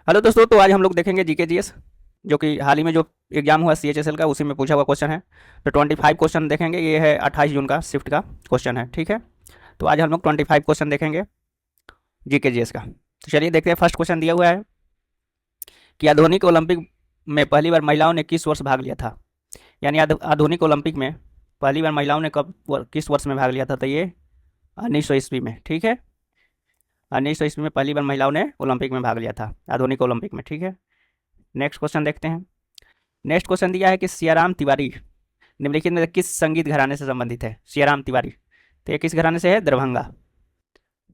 Hello दोस्तों, तो आज हम लोग देखेंगे जीके जीएस, जो कि हाल ही में जो एग्जाम हुआ सीएचएसएल का, उसी में पूछा हुआ क्वेश्चन है। तो 25 क्वेश्चन देखेंगे। ये है 28 जून का शिफ्ट का क्वेश्चन है, ठीक है। तो आज हम लोग 25 क्वेश्चन देखेंगे जीके जीएस का। तो चलिए देखते हैं। फर्स्ट क्वेश्चन दिया हुआ है कि आधुनिक ओलंपिक में पहली बार महिलाओं ने किस वर्ष भाग लिया था। यानी आधुनिक ओलंपिक में पहली बार महिलाओं ने किस वर्ष में भाग लिया था। तो ये 1900 ईस्वी में, ठीक है। 1900 ईस्वी में पहली बार महिलाओं ने ओलंपिक में भाग लिया था, आधुनिक ओलंपिक में, ठीक है। नेक्स्ट क्वेश्चन देखते हैं। नेक्स्ट क्वेश्चन दिया है कि सियाराम तिवारी निम्नलिखित में किस संगीत घराने से संबंधित है। सियाराम तिवारी, तो ये किस घराने से है? दरभंगा,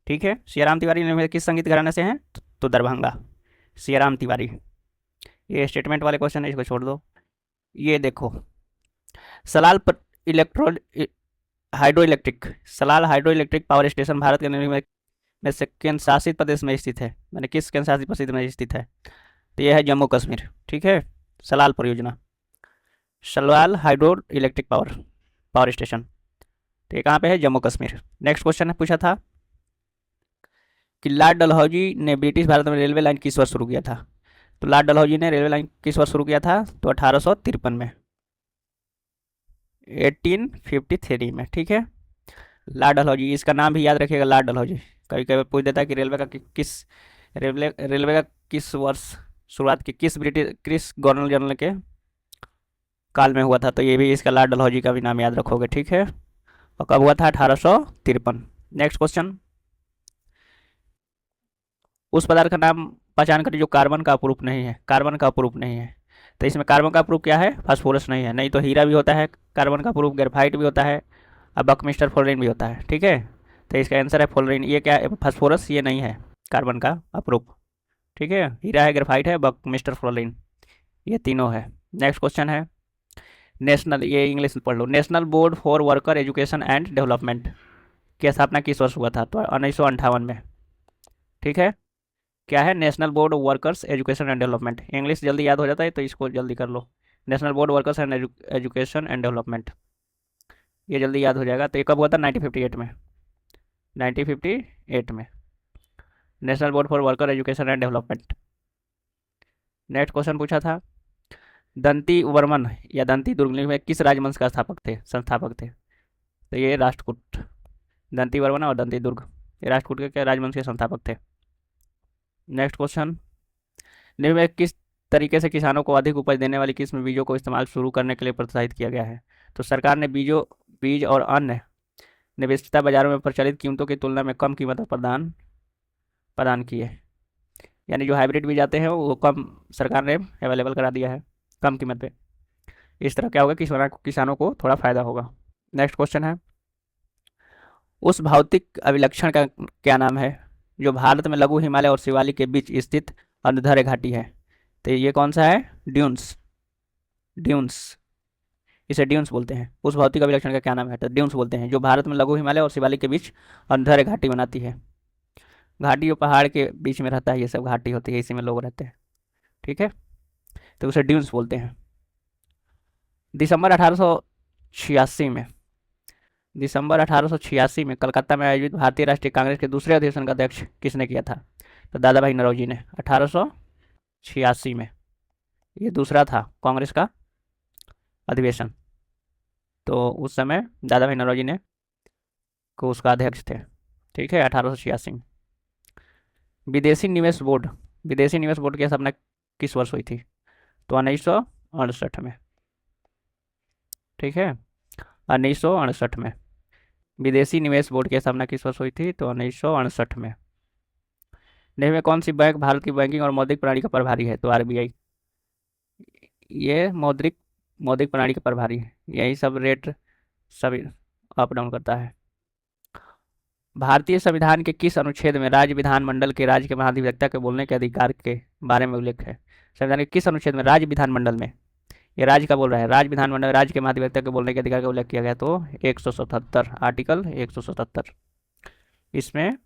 ठीक है। सियाराम तिवारी निम्नलिखित किस संगीत घराने से हैं? तो दरभंगा, सियाराम तिवारी। ये स्टेटमेंट वाले क्वेश्चन है, इसको छोड़ दो। ये देखो, सलाल पर electro hydro electric Salal hydro electric power station Bharat के निम्नलिखित में से केंद्र शासित प्रदेश में स्थित है। मैंने किस केंद्र शासित प्रदेश में स्थित है? तो यह है जम्मू कश्मीर, ठीक है। सलाल परियोजना, Salal hydro electric power power station, तो ये कहाँ पे है? जम्मू कश्मीर। नेक्स्ट क्वेश्चन है, पूछा था कि लॉर्ड डलहौजी ने ब्रिटिश भारत में रेलवे लाइन किस वर्ष शुरू किया था। तो लॉर्ड डलहौजी ने रेलवे लाइन किस वर्ष शुरू किया था? तो 1853 में, 1853 में, ठीक है। लॉर्ड डलहौजी, इसका नाम भी याद रखिएगा, लॉर्ड डलहौजी। कभी कभी पूछ देता है कि रेलवे का किस रेलवे का किस वर्ष शुरुआत की, किस गवर्नर जनरल के काल में हुआ था। तो ये भी इसका लॉर्ड डलहौजी का भी नाम याद रखोगे, ठीक है। और कब हुआ था? 1853। नेक्स्ट क्वेश्चन, उस पदार्थ का नाम पहचान करिए जो कार्बन का अपरूप नहीं है। कार्बन का अपरूप नहीं है, तो इसमें कार्बन का अपरूप क्या है? फास्फोरस नहीं है। नहीं तो हीरा भी होता है कार्बन का अपरूप, ग्रेफाइट भी होता है, और बकमिस्टर फ्लोरीन भी होता है, ठीक है। तो इसका आंसर है फ्लोरीन। ये क्या है? फास्फोरस, ये नहीं है कार्बन का अपरूप, ठीक है। हीरा है, ग्रेफाइट है, बकमिस्टर फ्लोरीन, ये तीनों है। नेक्स्ट क्वेश्चन है नेशनल, ये इंग्लिश में पढ़ लो। National board for worker education and development की स्थापना किस वर्ष हुआ था? तो 1958 में, ठीक है। क्या है? National board workers education and development. English जल्दी याद हो जाता है तो इसको जल्दी कर लो। National board workers and education and development, ये जल्दी याद हो जाएगा। तो ये कब हुआ था? 1958 में, 1958 में, national board for worker education and development. Next question पूछा था, दंती वर्मन या दंती दुर्ग में किस राजवंश का संस्थापक थे। तो ये राष्ट्रकूट, दंती वर्मन और दंती दुर्ग, ये राष्ट्रकूट के क्या राजवंश के संस्थापक थे। नेक्स्ट क्वेश्चन, निम्न में किस तरीके से किसानों को अधिक उपज देने वाली किस्म बीजों को इस्तेमाल शुरू करने के लिए प्रोत्साहित किया गया है। तो सरकार ने बीज और अन्य निवेशिता बाजारों में प्रचलित कीमतों की तुलना में कम कीमत पर प्रदान प्रदान की है। यानी जो हाइब्रिड बीज आते हैं वो कम सरकार ने अवेलेबल करा दिया है, कम कीमत पे। इस तरह क्या होगा? किसानों को थोड़ा फायदा होगा। नेक्स्ट क्वेश्चन है, उस भौतिक अभिलक्षण का क्या नाम है जो भारत में लघु हिमालय और शिवालिक के बीच स्थित अंधेरे घाटी है। तो ये कौन सा है? ड्यून्स, ड्यून्स, इसे ड्यून्स बोलते हैं। उस भौतिक अभिलक्षण का क्या नाम है? तो ड्यून्स बोलते हैं, जो भारत में लघु हिमालय और शिवालिक के बीच अंधेरे घाटी बनाती है। घाटी और पहाड़ के बीच में रहता है, ये सब घाटी होती है, इसी में लोग रहते हैं, ठीक है। तो उसे ड्यून्स बोलते हैं। दिसंबर 1886 में, दिसंबर 1886 में कलकत्ता में आयोजित भारतीय राष्ट्रीय कांग्रेस के दूसरे अधिवेशन का अध्यक्ष किसने किया था? तो दादा भाई नौरोजी ने, 1886 में। ये दूसरा था कांग्रेस का अधिवेशन, तो उस समय दादा भाई नौरोजी ने को उसका अध्यक्ष थे, ठीक है, 1886 में। विदेशी निवेश बोर्ड, विदेशी निवेश बोर्ड की स्थापना किस वर्ष हुई थी? तो 1968 में, ठीक है, 1968 में। विदेशी निवेश बोर्ड की स्थापना किस वर्ष हुई थी? तो 1968 में। निम्न में कौन सी बैंक भारत की बैंकिंग और मौद्रिक प्रणाली का प्रभारी है? तो आरबीआई, ये मौद्रिक प्रणाली का प्रभारी है, यही सब रेट सभी अप डाउन करता है। भारतीय संविधान के किस अनुच्छेद में राज्य विधानमंडल के राज्य के महाधिवक्ता के बोलने के अधिकार के बारे में उल्लेख है? संविधान के किस अनुच्छेद में राज्य विधानमंडल में, ये राज्य का बोल रहा है, राज्य विधानमंडल राज्य के महाधिवक्ता के बोलने के अधिकार का उल्लेख किया गया? तो 177, आर्टिकल 177, इसमें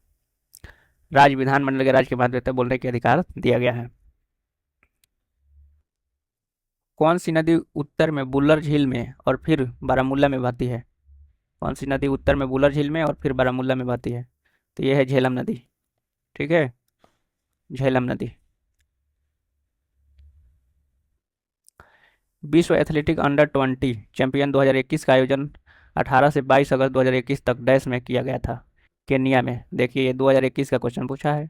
राज्य विधानमंडल के राज्य के महाधिवक्ता बोलने के अधिकार दिया गया है। कौन सी नदी उत्तर में बुल्लर झील में और फिर बारामूला में बहती है? कौन सी नदी उत्तर में बुल्लर झील में और फिर बारामूला में बहती है? तो ये है झेलम नदी, ठीक है, झेलम नदी। विश्व एथलेटिक अंडर 20 चैंपियन 2021 का आयोजन 18 से 22 अगस्त 2021 तक डैश में किया गया था, केन्या में। देखिए ये 2021 का क्वेश्चन पूछा है,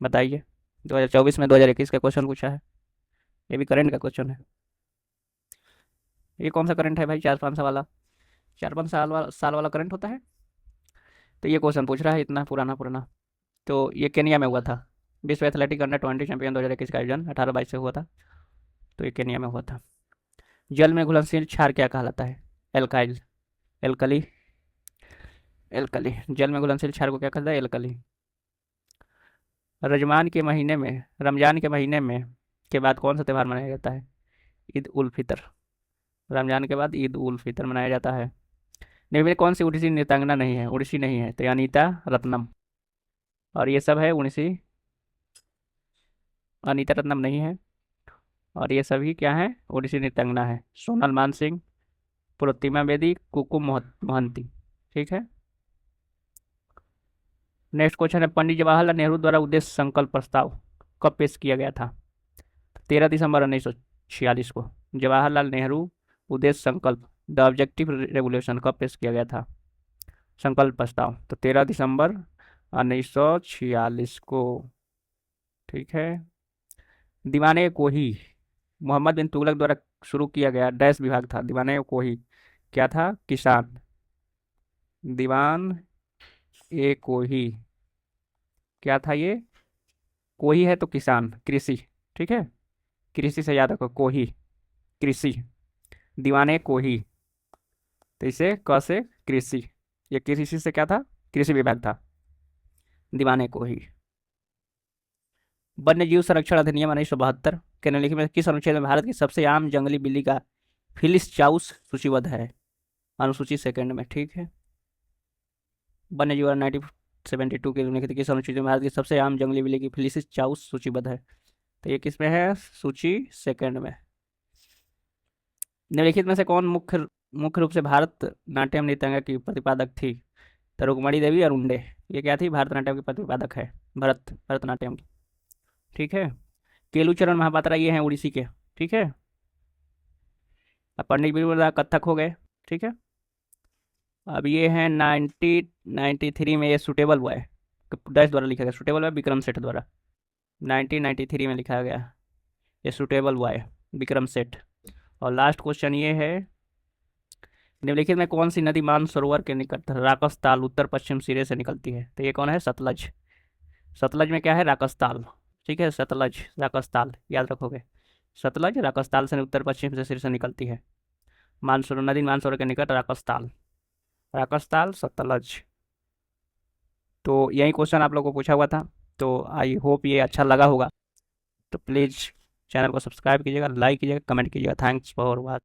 बताइए। 2024 में 2021 का क्वेश्चन पूछा है, ये भी करंट का क्वेश्चन है। ये कौन सा करंट है भाई, 4-5 साल वाला? 4-5 साल वाला करंट होता है? तो ये क्वेश्चन पूछ रहा है इतना पुराना पुराना। तो ये केन्या में हुआ था, विश्व एथलेटिक अंडर 20 चैंपियन 2021 का आयोजन 18-22 से हुआ था, तो ये केन्या में हुआ था। जल में घुलनशील क्षार क्या कहलाता है? Alkyl, alkali, alkali. जल में घुलनशील क्षार को क्या कहता है? एल्कली। रमजान के महीने में के बाद कौन सा त्यौहार मनाया जाता है? ईद उल फितर। रमजान के बाद ईद उल फितर मनाया जाता है। निम्न में कौन सी उड़ीसी नृत्यांगना नहीं है, उड़ीसी नहीं है? तो अनीता रत्नम, और ये सब है उड़ीसी। अनीता रत्नम नहीं है, और ये सभी क्या है? उड़ीसी नृत्यांगना है। सोनल मानसिंह, प्रोतिमा बेदी, कुकुम मोहंती। ठीक है। नेक्स्ट क्वेश्चन है, पंडित जवाहरलाल नेहरू द्वारा उद्देश्य संकल्प प्रस्ताव कब पेश किया गया था? 13 दिसंबर 1946 को जवाहरलाल नेहरू उद्देश्य संकल्प द ऑब्जेक्टिव रेवोल्यूशन कब पेश किया गया था? संकल्प प्रस्ताव तो 13 दिसंबर 1946 को। ठीक है। दीवाने को ही मोहम्मद बिन तुगलक द्वारा शुरू किया गया डैश विभाग था? दीवाने को ही क्या था? किसान। दीवान ए को ही क्या था ये? कोही है तो किसान, कृषि। ठीक है, कृषि से याद रखो, कोही कृषि। दीवाने कोही, तो इसे क से कृषि, ये कृषि से क्या था? कृषि विभाग था, दीवाने कोही। वन्य जीव संरक्षण अधिनियम 1972 के निम्नलिखित में किस अनुच्छेद में भारत की सबसे आम जंगली बिल्ली का फिलिस चाउस सूचीबद्ध है? अनुसूची सेकंड में। ठीक है। वन्य जीव 1972 के निम्नलिखित किस अनुच्छेद में भारत की सबसे आम जंगली बिल्ली की फिलिस चाउस सूचीबद्ध है? तो ये किस में है? सूची सेकंड में। निम्नलिखित में से कौन मुख्य मुख्य रूप से भारतनाट्यम नृत्यांगना की प्रतिपादक थी? तो रुक्मणी देवी और उंडे, ये क्या थी? भारतनाट्यम की प्रतिपादक है, भरतनाट्यम की। ठीक है। केलुचरण महापात्रा ये हैं उड़ीसी के। ठीक है। अब पंडित बिरबल कथक हो गए। ठीक है। अब ये हैं 1993 में ये सुटेबल हुआ है, डैश द्वारा लिखा गया, सुटेबल हुआ विक्रम सेठ द्वारा 1993 में लिखा गया, ये सुटेबल हुआ है विक्रम सेठ। और लास्ट क्वेश्चन ये है, निम्नलिखित में कौन सी नदी मानसरोवर के निकट राकस ताल उत्तर पश्चिम सिरे से निकलती है? तो ये कौन है? सतलज। सतलज में क्या है? राकस ताल। ठीक है, सतलज राकस ताल याद रखोगे। सतलज राकस ताल से उत्तर पश्चिम से सिर से निकलती है। मानसरोवर नदी मानसरोवर के निकट राकस ताल, राकस ताल सतलज। तो यही क्वेश्चन आप लोगों को पूछा हुआ था, तो आई होप ये अच्छा लगा होगा। तो प्लीज़ चैनल को सब्सक्राइब कीजिएगा, लाइक कीजिएगा, कमेंट कीजिएगा। Thanks for watching.